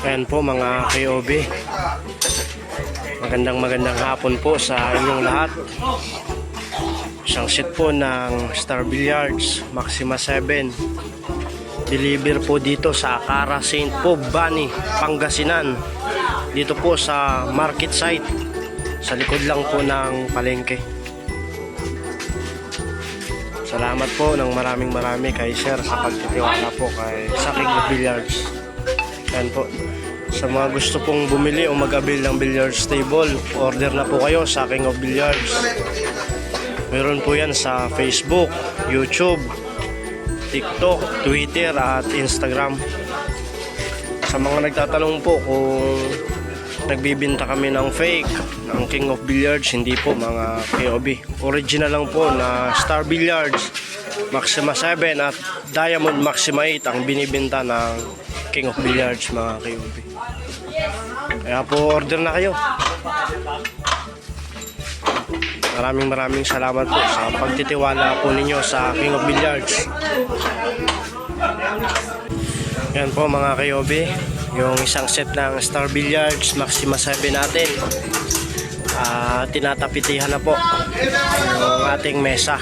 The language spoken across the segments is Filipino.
Ayan po mga KOB, magandang hapon po sa inyong lahat. Isang set po ng Star Billiards Maxima 7, deliver po dito sa Acara St. Pob, Bani, Pangasinan. Dito po sa market site, sa likod lang po ng palengke. Salamat po ng maraming kay Sir sa pagtitiwala po kay sa King of Billiards. Yan po. Sa mga gusto pong bumili o mag-avail ng billiards table, order na po kayo sa King of Billiards. Meron po yan sa Facebook, YouTube, TikTok, Twitter at Instagram. Sa mga nagtatanong po kung nagbibinta kami ng fake ng King of Billiards, hindi po mga KOB. Original lang po na Star Billiards Maxima 7 at Diamond Maxima 8 ang binibenta ng King of Billiards mga KOB. Kaya po order na kayo. Maraming salamat po sa pagtitiwala po ninyo sa King of Billiards. Yan po mga KOB, yung isang set ng Star Billiards Maxima 7 natin. Tinatapitihan na po yung ating mesa.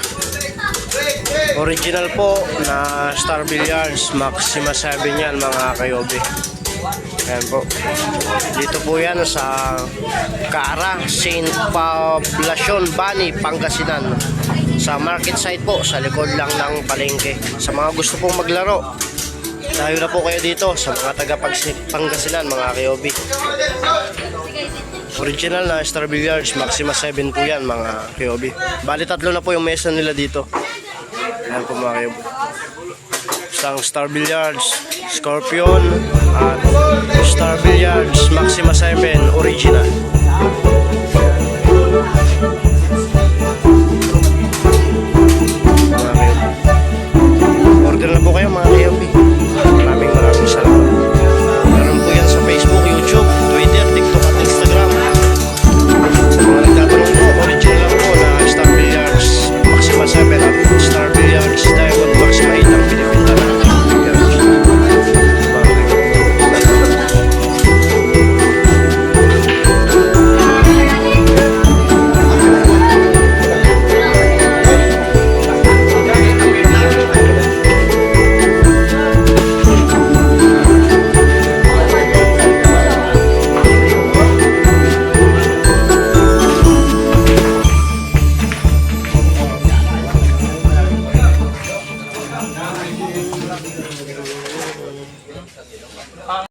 Original po na Star Billiards Maxima 7 yan mga KOB. Ayan po. Dito po yan sa Acara St. Poblacion, Bani, Pangasinan. Sa market site po, sa likod lang ng palengke. Sa mga gusto pong maglaro, tayo na po kayo dito sa mga taga Pangasinan mga KOB. Original na Star Billiards Maxima 7 po yan mga KOB. Bali tatlo na po yung mesa nila dito. Ayan po mga KOB. Isang Star Billiards Scorpion at Star Billiards Maxima 7 original. Order na po kayo mga KOB.